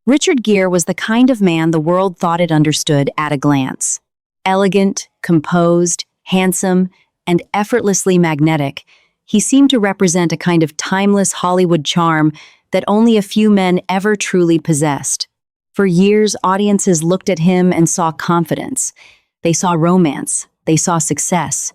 Richard Gere was the kind of man the world thought it understood at a glance. Elegant, composed, handsome, and effortlessly magnetic, he seemed to represent a kind of timeless Hollywood charm that only a few men ever truly possessed. For years, audiences looked at him and saw confidence. They saw romance. They saw success.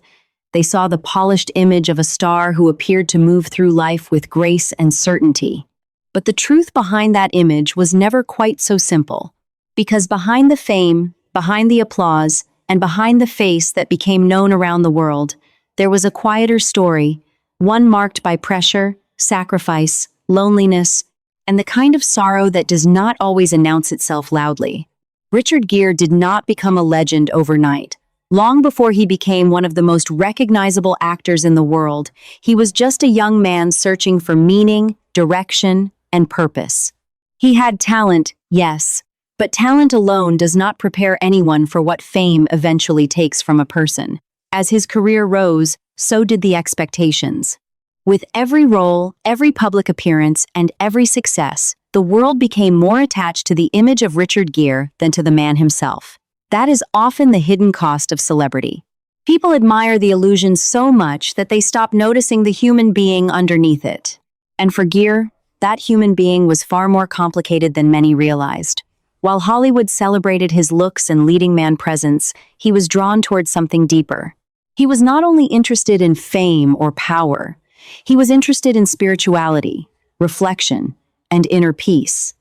They saw the polished image of a star who appeared to move through life with grace and certainty. But the truth behind that image was never quite so simple. Because behind the fame, behind the applause, and behind the face that became known around the world, there was a quieter story, one marked by pressure, sacrifice, loneliness, and the kind of sorrow that does not always announce itself loudly. Richard Gere did not become a legend overnight. Long before he became one of the most recognizable actors in the world, he was just a young man searching for meaning, direction, and purpose. He had talent, yes, but talent alone does not prepare anyone for what fame eventually takes from a person. As his career rose, so did the expectations. With every role, every public appearance, and every success, the world became more attached to the image of Richard Gere than to the man himself. That is often the hidden cost of celebrity. People admire the illusion so much that they stop noticing the human being underneath it. And for Gere, that human being was far more complicated than many realized. While Hollywood celebrated his looks and leading man presence, he was drawn towards something deeper. He was not only interested in fame or power, he was interested in spirituality, reflection, and inner peace.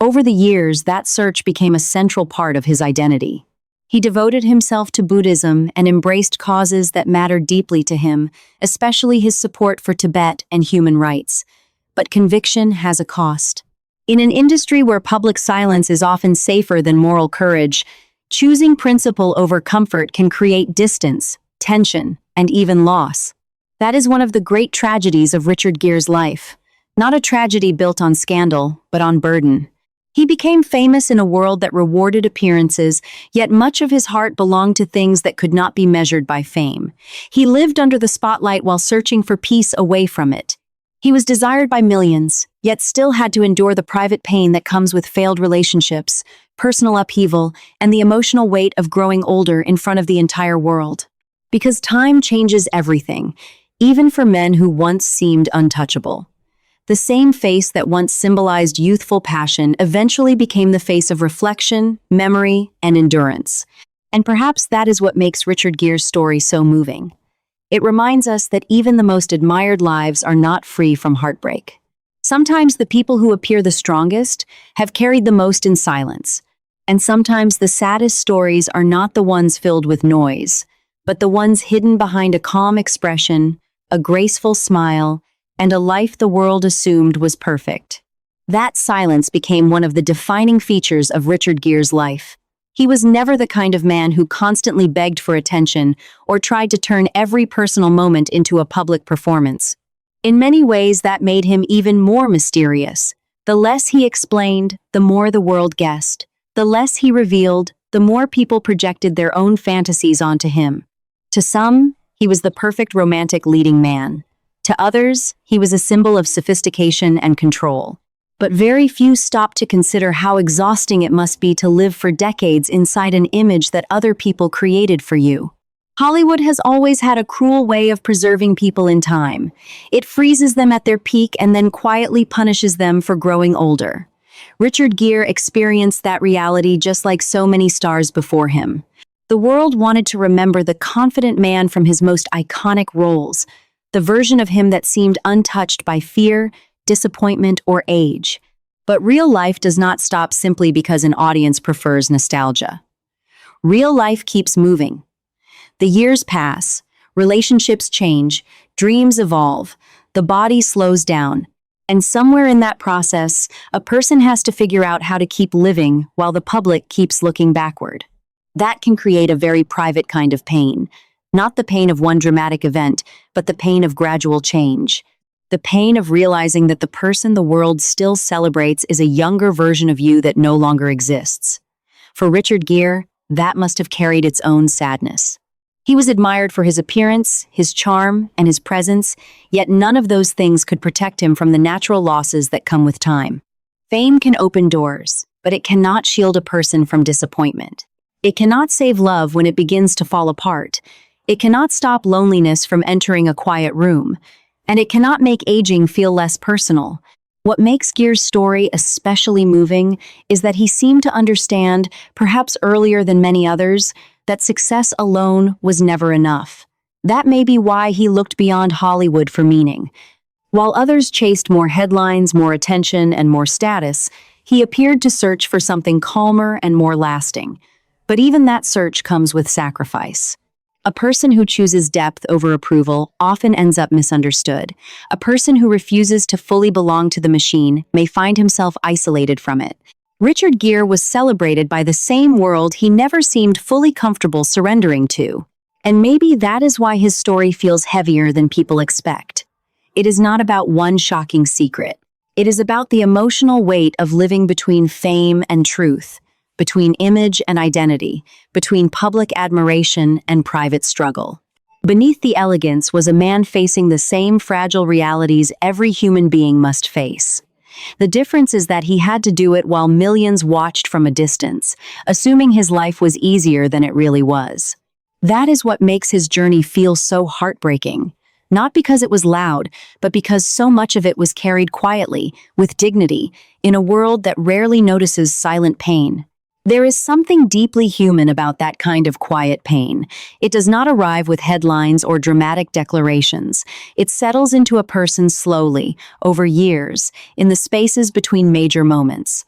Over the years, that search became a central part of his identity. He devoted himself to Buddhism and embraced causes that mattered deeply to him, especially his support for Tibet and human rights. But conviction has a cost. In an industry where public silence is often safer than moral courage, choosing principle over comfort can create distance, tension, and even loss. That is one of the great tragedies of Richard Gere's life. Not a tragedy built on scandal, but on burden. He became famous in a world that rewarded appearances, yet much of his heart belonged to things that could not be measured by fame. He lived under the spotlight while searching for peace away from it. He was desired by millions, yet still had to endure the private pain that comes with failed relationships, personal upheaval, and the emotional weight of growing older in front of the entire world. Because time changes everything, even for men who once seemed untouchable. The same face that once symbolized youthful passion eventually became the face of reflection, memory, and endurance. And perhaps that is what makes Richard Gere's story so moving. It reminds us that even the most admired lives are not free from heartbreak. Sometimes the people who appear the strongest have carried the most in silence. And sometimes the saddest stories are not the ones filled with noise, but the ones hidden behind a calm expression, a graceful smile, and a life the world assumed was perfect. That silence became one of the defining features of Richard Gere's life. He was never the kind of man who constantly begged for attention or tried to turn every personal moment into a public performance. In many ways, that made him even more mysterious. The less he explained, the more the world guessed. The less he revealed, the more people projected their own fantasies onto him. To some, he was the perfect romantic leading man. To others, he was a symbol of sophistication and control. But very few stopped to consider how exhausting it must be to live for decades inside an image that other people created for you. Hollywood has always had a cruel way of preserving people in time. It freezes them at their peak and then quietly punishes them for growing older. Richard Gere experienced that reality just like so many stars before him. The world wanted to remember the confident man from his most iconic roles, the version of him that seemed untouched by fear, disappointment, or age. But real life does not stop simply because an audience prefers nostalgia. Real life keeps moving. The years pass, relationships change, dreams evolve, the body slows down, and somewhere in that process, a person has to figure out how to keep living while the public keeps looking backward. That can create a very private kind of pain. Not the pain of one dramatic event, but the pain of gradual change. The pain of realizing that the person the world still celebrates is a younger version of you that no longer exists. For Richard Gere, that must have carried its own sadness. He was admired for his appearance, his charm, and his presence, yet none of those things could protect him from the natural losses that come with time. Fame can open doors, but it cannot shield a person from disappointment. It cannot save love when it begins to fall apart. It cannot stop loneliness from entering a quiet room. And it cannot make aging feel less personal. What makes Gere's story especially moving is that he seemed to understand, perhaps earlier than many others, that success alone was never enough. That may be why he looked beyond Hollywood for meaning. While others chased more headlines, more attention, and more status, he appeared to search for something calmer and more lasting. But even that search comes with sacrifice. A person who chooses depth over approval often ends up misunderstood. A person who refuses to fully belong to the machine may find himself isolated from it. Richard Gere was celebrated by the same world he never seemed fully comfortable surrendering to. And maybe that is why his story feels heavier than people expect. It is not about one shocking secret. It is about the emotional weight of living between fame and truth, between image and identity, between public admiration and private struggle. Beneath the elegance was a man facing the same fragile realities every human being must face. The difference is that he had to do it while millions watched from a distance, assuming his life was easier than it really was. That is what makes his journey feel so heartbreaking. Not because it was loud, but because so much of it was carried quietly, with dignity, in a world that rarely notices silent pain. There is something deeply human about that kind of quiet pain. It does not arrive with headlines or dramatic declarations. It settles into a person slowly, over years, in the spaces between major moments.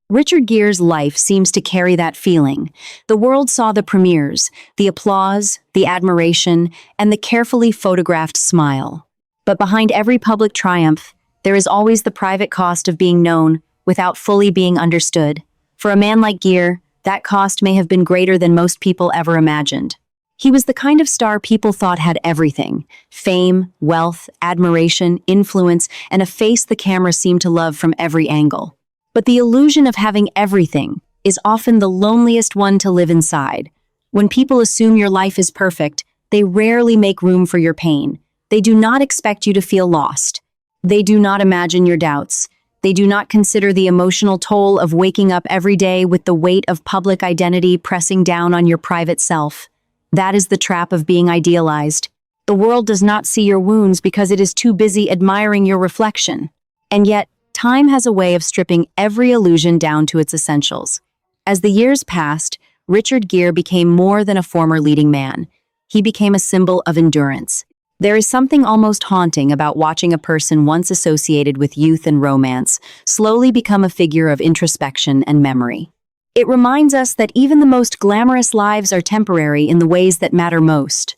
Richard Gere's life seems to carry that feeling. The world saw the premieres, the applause, the admiration, and the carefully photographed smile. But behind every public triumph, there is always the private cost of being known without fully being understood. For a man like Gere, that cost may have been greater than most people ever imagined. He was the kind of star people thought had everything: fame, wealth, admiration, influence, and a face the camera seemed to love from every angle. But the illusion of having everything is often the loneliest one to live inside. When people assume your life is perfect, they rarely make room for your pain. They do not expect you to feel lost. They do not imagine your doubts. They do not consider the emotional toll of waking up every day with the weight of public identity pressing down on your private self. That is the trap of being idealized. The world does not see your wounds because it is too busy admiring your reflection. And yet, time has a way of stripping every illusion down to its essentials. As the years passed, Richard Gere became more than a former leading man. He became a symbol of endurance. There is something almost haunting about watching a person once associated with youth and romance slowly become a figure of introspection and memory. It reminds us that even the most glamorous lives are temporary in the ways that matter most.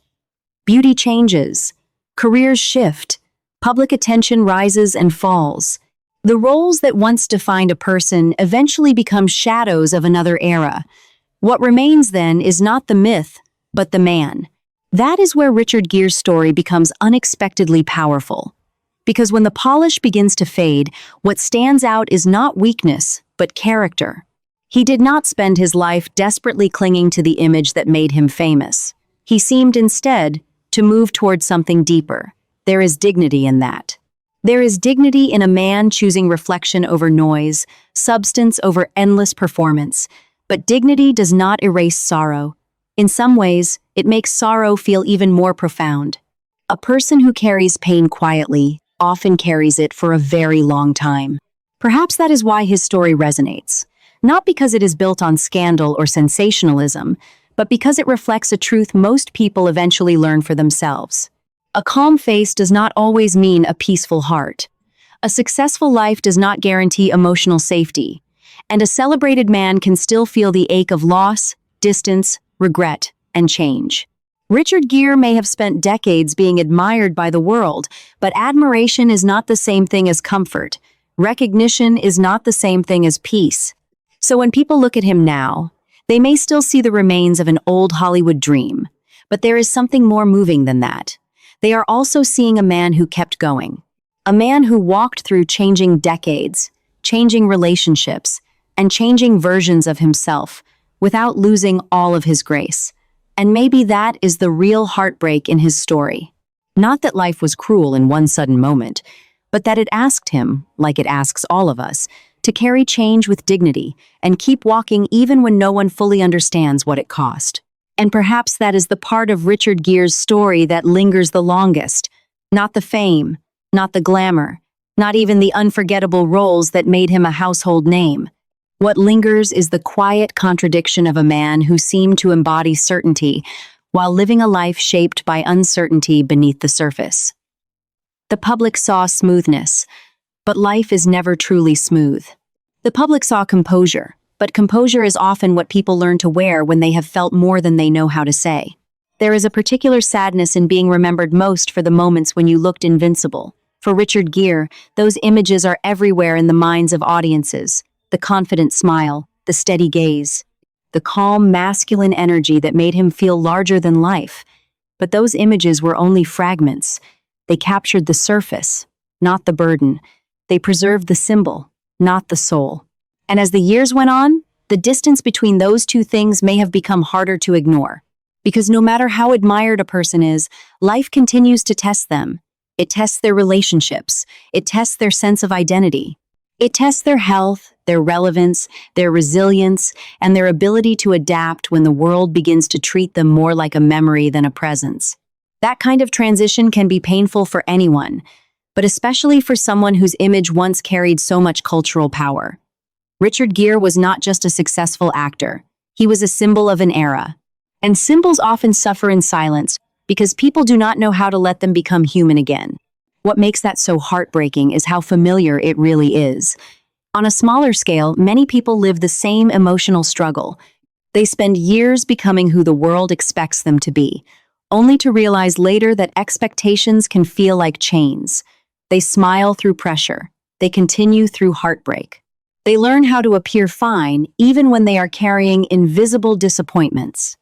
Beauty changes, careers shift, public attention rises and falls. The roles that once defined a person eventually become shadows of another era. What remains then is not the myth, but the man. That is where Richard Gere's story becomes unexpectedly powerful. Because when the polish begins to fade, what stands out is not weakness, but character. He did not spend his life desperately clinging to the image that made him famous. He seemed instead to move towards something deeper. There is dignity in that. There is dignity in a man choosing reflection over noise, substance over endless performance. But dignity does not erase sorrow. In some ways, it makes sorrow feel even more profound. A person who carries pain quietly often carries it for a very long time. Perhaps that is why his story resonates. Not because it is built on scandal or sensationalism, but because it reflects a truth most people eventually learn for themselves. A calm face does not always mean a peaceful heart. A successful life does not guarantee emotional safety. And a celebrated man can still feel the ache of loss, distance, regret, and change. Richard Gere may have spent decades being admired by the world, but admiration is not the same thing as comfort. Recognition is not the same thing as peace. So when people look at him now, they may still see the remains of an old Hollywood dream, but there is something more moving than that. They are also seeing a man who kept going. A man who walked through changing decades, changing relationships, and changing versions of himself without losing all of his grace. And maybe that is the real heartbreak in his story. Not that life was cruel in one sudden moment, but that it asked him, like it asks all of us, to carry change with dignity and keep walking even when no one fully understands what it cost. And perhaps that is the part of Richard Gere's story that lingers the longest. Not the fame, not the glamour, not even the unforgettable roles that made him a household name. What lingers is the quiet contradiction of a man who seemed to embody certainty while living a life shaped by uncertainty beneath the surface. The public saw smoothness, but life is never truly smooth. The public saw composure, but composure is often what people learn to wear when they have felt more than they know how to say. There is a particular sadness in being remembered most for the moments when you looked invincible. For Richard Gere, those images are everywhere in the minds of audiences. The confident smile, the steady gaze, the calm masculine energy that made him feel larger than life. But those images were only fragments. They captured the surface, not the burden. They preserved the symbol, not the soul. And as the years went on, the distance between those two things may have become harder to ignore. Because no matter how admired a person is, life continues to test them. It tests their relationships. It tests their sense of identity. It tests their health, their relevance, their resilience, and their ability to adapt when the world begins to treat them more like a memory than a presence. That kind of transition can be painful for anyone, but especially for someone whose image once carried so much cultural power. Richard Gere was not just a successful actor. He was a symbol of an era. And symbols often suffer in silence because people do not know how to let them become human again. What makes that so heartbreaking is how familiar it really is. On a smaller scale, many people live the same emotional struggle. They spend years becoming who the world expects them to be, only to realize later that expectations can feel like chains. They smile through pressure. They continue through heartbreak. They learn how to appear fine even when they are carrying invisible disappointments.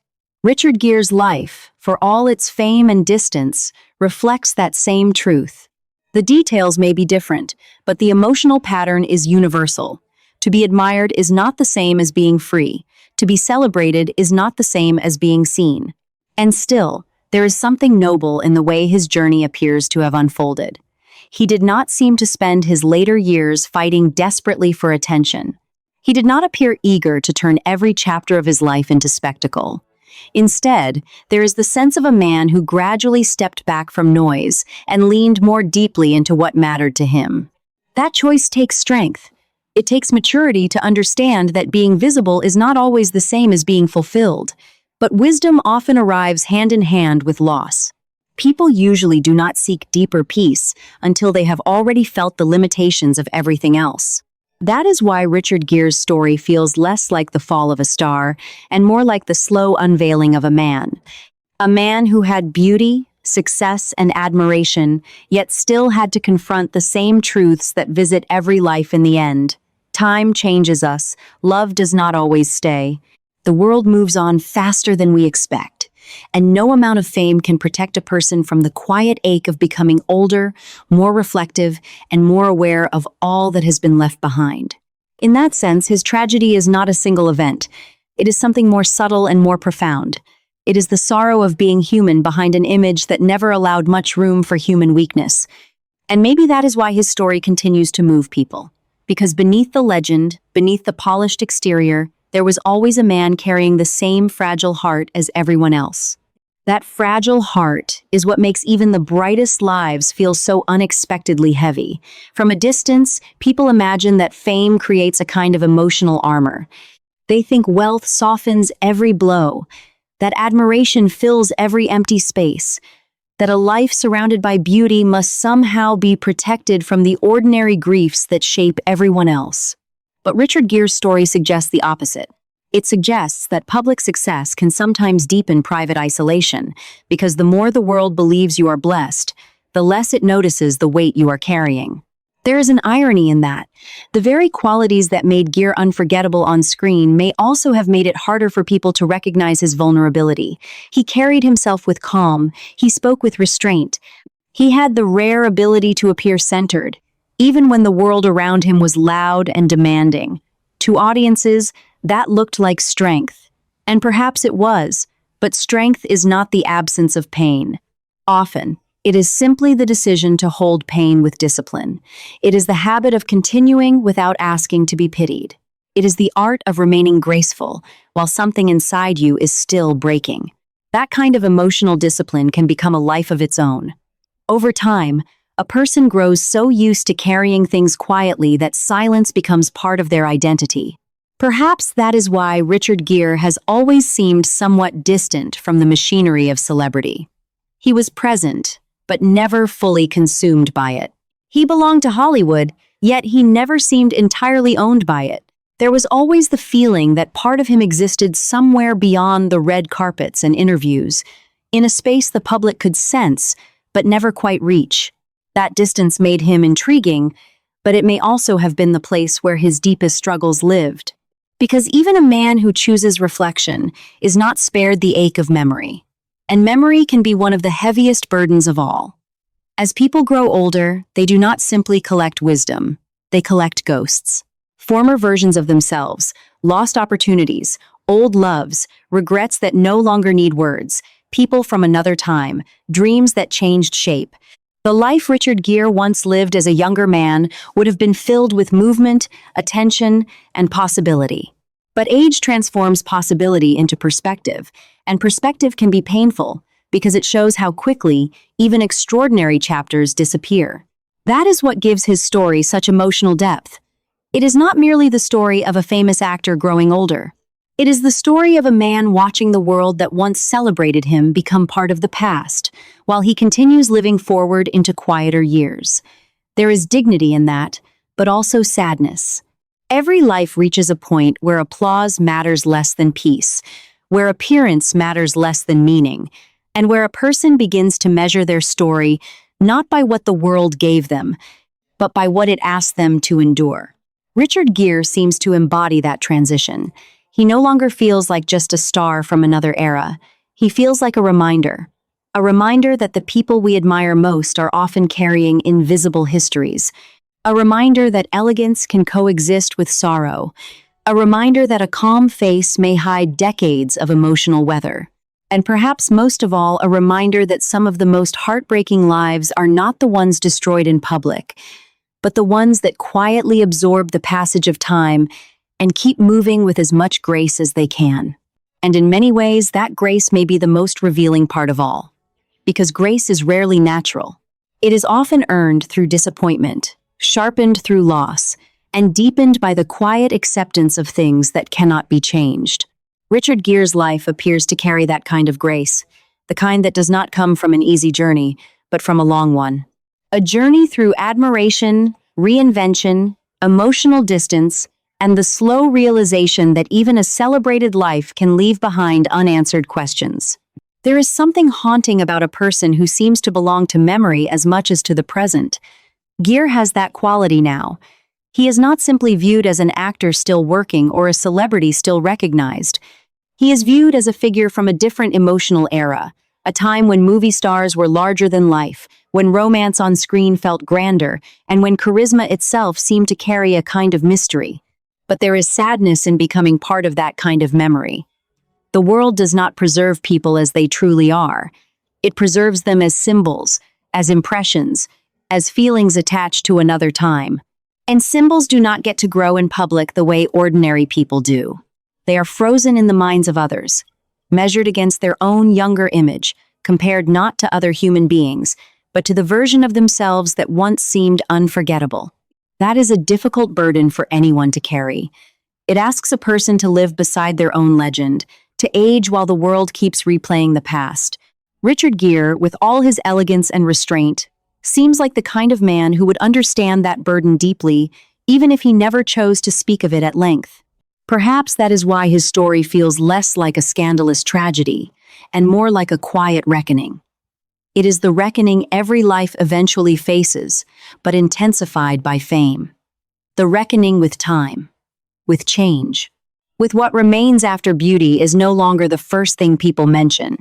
Richard Gere's life, for all its fame and distance, reflects that same truth. The details may be different, but the emotional pattern is universal. To be admired is not the same as being free. To be celebrated is not the same as being seen. And still, there is something noble in the way his journey appears to have unfolded. He did not seem to spend his later years fighting desperately for attention. He did not appear eager to turn every chapter of his life into spectacle. Instead, there is the sense of a man who gradually stepped back from noise and leaned more deeply into what mattered to him. That choice takes strength. It takes maturity to understand that being visible is not always the same as being fulfilled, but wisdom often arrives hand in hand with loss. People usually do not seek deeper peace until they have already felt the limitations of everything else. That is why Richard Gere's story feels less like the fall of a star and more like the slow unveiling of a man. A man who had beauty, success, and admiration, yet still had to confront the same truths that visit every life in the end. Time changes us. Love does not always stay. The world moves on faster than we expect. And no amount of fame can protect a person from the quiet ache of becoming older, more reflective, and more aware of all that has been left behind. In that sense, his tragedy is not a single event. It is something more subtle and more profound. It is the sorrow of being human behind an image that never allowed much room for human weakness. And maybe that is why his story continues to move people. Because beneath the legend, beneath the polished exterior, there was always a man carrying the same fragile heart as everyone else. That fragile heart is what makes even the brightest lives feel so unexpectedly heavy. From a distance, people imagine that fame creates a kind of emotional armor. They think wealth softens every blow, that admiration fills every empty space, that a life surrounded by beauty must somehow be protected from the ordinary griefs that shape everyone else. But Richard Gere's story suggests the opposite. It suggests that public success can sometimes deepen private isolation, because the more the world believes you are blessed, the less it notices the weight you are carrying. There is an irony in that. The very qualities that made Gere unforgettable on screen may also have made it harder for people to recognize his vulnerability. He carried himself with calm. He spoke with restraint. He had the rare ability to appear centered, even when the world around him was loud and demanding. To audiences, that looked like strength. And perhaps it was, but strength is not the absence of pain. Often, It is simply the decision to hold pain with discipline. It is the habit of continuing without asking to be pitied. It is the art of remaining graceful while something inside you is still breaking. That kind of emotional discipline can become a life of its own. Over time, a person grows so used to carrying things quietly that silence becomes part of their identity. Perhaps that is why Richard Gere has always seemed somewhat distant from the machinery of celebrity. He was present, but never fully consumed by it. He belonged to Hollywood, yet he never seemed entirely owned by it. There was always the feeling that part of him existed somewhere beyond the red carpets and interviews, in a space the public could sense, but never quite reach. That distance made him intriguing, but it may also have been the place where his deepest struggles lived. Because even a man who chooses reflection is not spared the ache of memory. And memory can be one of the heaviest burdens of all. As people grow older, they do not simply collect wisdom, they collect ghosts. Former versions of themselves, lost opportunities, old loves, regrets that no longer need words, people from another time, dreams that changed shape. The life Richard Gere once lived as a younger man would have been filled with movement, attention, and possibility. But age transforms possibility into perspective, and perspective can be painful because it shows how quickly even extraordinary chapters disappear. That is what gives his story such emotional depth. It is not merely the story of a famous actor growing older. It is the story of a man watching the world that once celebrated him become part of the past, while he continues living forward into quieter years. There is dignity in that, but also sadness. Every life reaches a point where applause matters less than peace, where appearance matters less than meaning, and where a person begins to measure their story not by what the world gave them, but by what it asked them to endure. Richard Gere seems to embody that transition. He no longer feels like just a star from another era. He feels like a reminder that the people we admire most are often carrying invisible histories, a reminder that elegance can coexist with sorrow, a reminder that a calm face may hide decades of emotional weather, and perhaps most of all, a reminder that some of the most heartbreaking lives are not the ones destroyed in public, but the ones that quietly absorb the passage of time and keep moving with as much grace as they can. And in many ways, that grace may be the most revealing part of all. Because grace is rarely natural. It is often earned through disappointment, sharpened through loss, and deepened by the quiet acceptance of things that cannot be changed. Richard Gere's life appears to carry that kind of grace, the kind that does not come from an easy journey, but from a long one. A journey through admiration, reinvention, emotional distance, and the slow realization that even a celebrated life can leave behind unanswered questions. There is something haunting about a person who seems to belong to memory as much as to the present. Gere has that quality now. He is not simply viewed as an actor still working or a celebrity still recognized. He is viewed as a figure from a different emotional era, a time when movie stars were larger than life, when romance on screen felt grander, and when charisma itself seemed to carry a kind of mystery. But there is sadness in becoming part of that kind of memory. The world does not preserve people as they truly are. It preserves them as symbols, as impressions, as feelings attached to another time. And symbols do not get to grow in public the way ordinary people do. They are frozen in the minds of others, measured against their own younger image, compared not to other human beings, but to the version of themselves that once seemed unforgettable. That is a difficult burden for anyone to carry. It asks a person to live beside their own legend, to age while the world keeps replaying the past. Richard Gere, with all his elegance and restraint, seems like the kind of man who would understand that burden deeply, even if he never chose to speak of it at length. Perhaps that is why his story feels less like a scandalous tragedy and more like a quiet reckoning. It is the reckoning every life eventually faces, but intensified by fame. The reckoning with time, with change, with what remains after beauty is no longer the first thing people mention,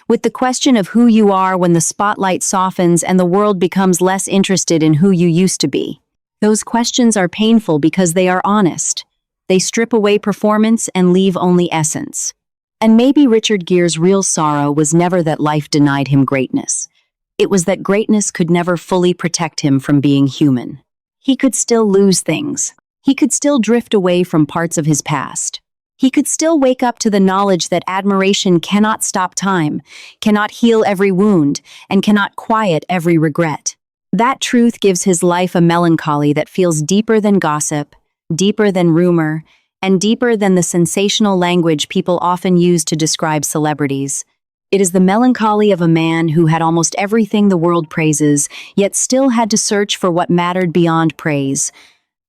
with the question of who you are when the spotlight softens and the world becomes less interested in who you used to be. Those questions are painful because they are honest. They strip away performance and leave only essence. And maybe Richard Gere's real sorrow was never that life denied him greatness. It was that greatness could never fully protect him from being human. He could still lose things. He could still drift away from parts of his past. He could still wake up to the knowledge that admiration cannot stop time, cannot heal every wound, and cannot quiet every regret. That truth gives his life a melancholy that feels deeper than gossip, deeper than rumor, and deeper than the sensational language people often use to describe celebrities. It is the melancholy of a man who had almost everything the world praises, yet still had to search for what mattered beyond praise.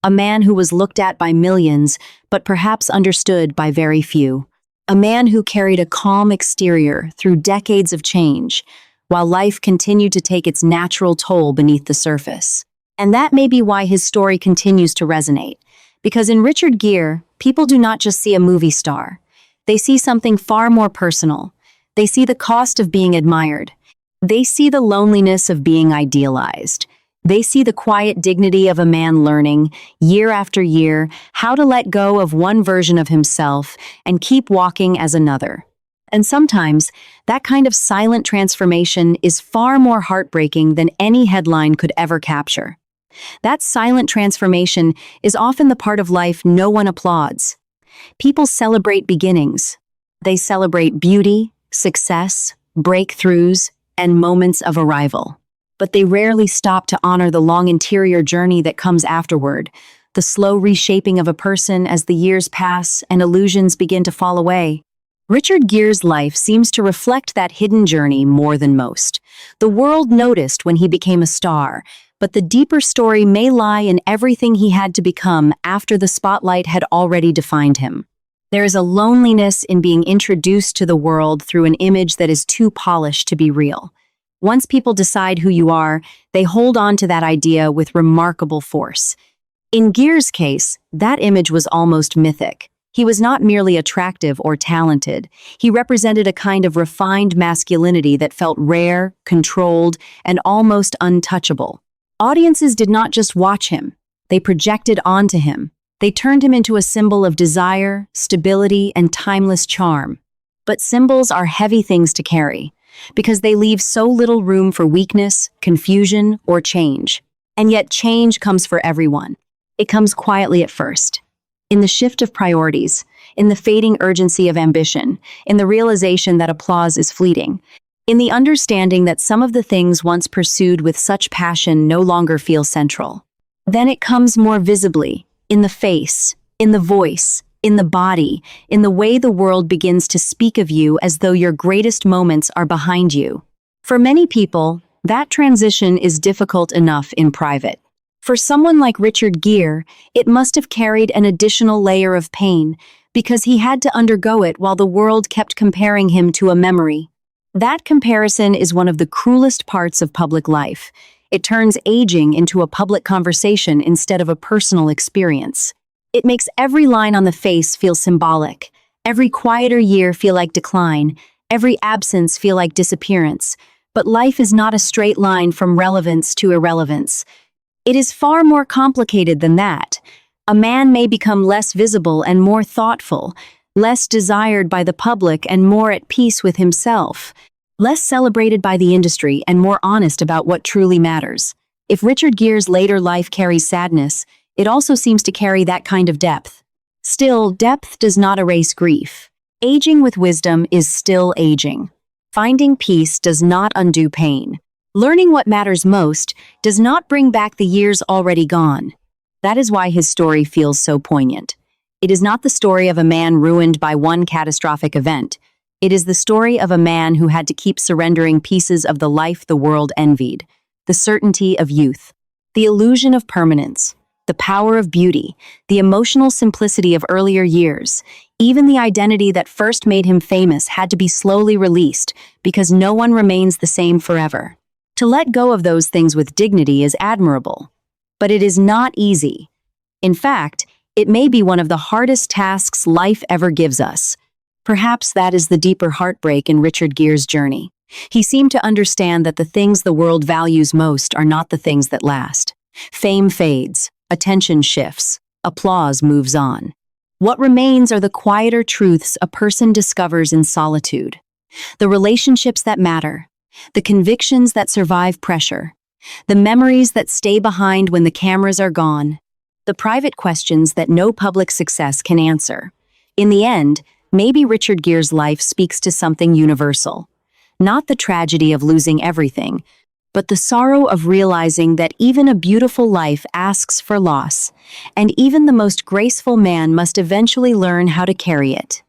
A man who was looked at by millions, but perhaps understood by very few. A man who carried a calm exterior through decades of change, while life continued to take its natural toll beneath the surface. And that may be why his story continues to resonate. Because in Richard Gere, people do not just see a movie star. They see something far more personal. They see the cost of being admired. They see the loneliness of being idealized. They see the quiet dignity of a man learning, year after year, how to let go of one version of himself and keep walking as another. And sometimes, that kind of silent transformation is far more heartbreaking than any headline could ever capture. That silent transformation is often the part of life no one applauds. People celebrate beginnings. They celebrate beauty, success, breakthroughs, and moments of arrival. But they rarely stop to honor the long interior journey that comes afterward, the slow reshaping of a person as the years pass and illusions begin to fall away. Richard Gere's life seems to reflect that hidden journey more than most. The world noticed when he became a star, but the deeper story may lie in everything he had to become after the spotlight had already defined him. There is a loneliness in being introduced to the world through an image that is too polished to be real. Once people decide who you are, they hold on to that idea with remarkable force. In Gere's case, that image was almost mythic. He was not merely attractive or talented. He represented a kind of refined masculinity that felt rare, controlled, and almost untouchable. Audiences did not just watch him. They projected onto him. They turned him into a symbol of desire, stability, and timeless charm. But symbols are heavy things to carry, because they leave so little room for weakness, confusion, or change. And yet change comes for everyone. It comes quietly at first. In the shift of priorities, in the fading urgency of ambition, in the realization that applause is fleeting, in the understanding that some of the things once pursued with such passion no longer feel central. Then it comes more visibly, in the face, in the voice, in the body, in the way the world begins to speak of you as though your greatest moments are behind you. For many people, that transition is difficult enough in private. For someone like Richard Gere, it must have carried an additional layer of pain, because he had to undergo it while the world kept comparing him to a memory. That comparison is one of the cruelest parts of public life. It turns aging into a public conversation instead of a personal experience. It makes every line on the face feel symbolic, every quieter year feel like decline, every absence feel like disappearance. But life is not a straight line from relevance to irrelevance. It is far more complicated than that. A man may become less visible and more thoughtful, less desired by the public and more at peace with himself, less celebrated by the industry and more honest about what truly matters. If Richard Gere's later life carries sadness, it also seems to carry that kind of depth. Still, depth does not erase grief. Aging with wisdom is still aging. Finding peace does not undo pain. Learning what matters most does not bring back the years already gone. That is why his story feels so poignant. It is not the story of a man ruined by one catastrophic event. It is the story of a man who had to keep surrendering pieces of the life the world envied, the certainty of youth, the illusion of permanence, the power of beauty, the emotional simplicity of earlier years. Even the identity that first made him famous had to be slowly released because no one remains the same forever. To let go of those things with dignity is admirable, but it is not easy. In fact, it may be one of the hardest tasks life ever gives us. Perhaps that is the deeper heartbreak in Richard Gere's journey. He seemed to understand that the things the world values most are not the things that last. Fame fades, attention shifts, applause moves on. What remains are the quieter truths a person discovers in solitude. The relationships that matter, the convictions that survive pressure, the memories that stay behind when the cameras are gone, the private questions that no public success can answer. In the end, maybe Richard Gere's life speaks to something universal. Not the tragedy of losing everything, but the sorrow of realizing that even a beautiful life asks for loss, and even the most graceful man must eventually learn how to carry it.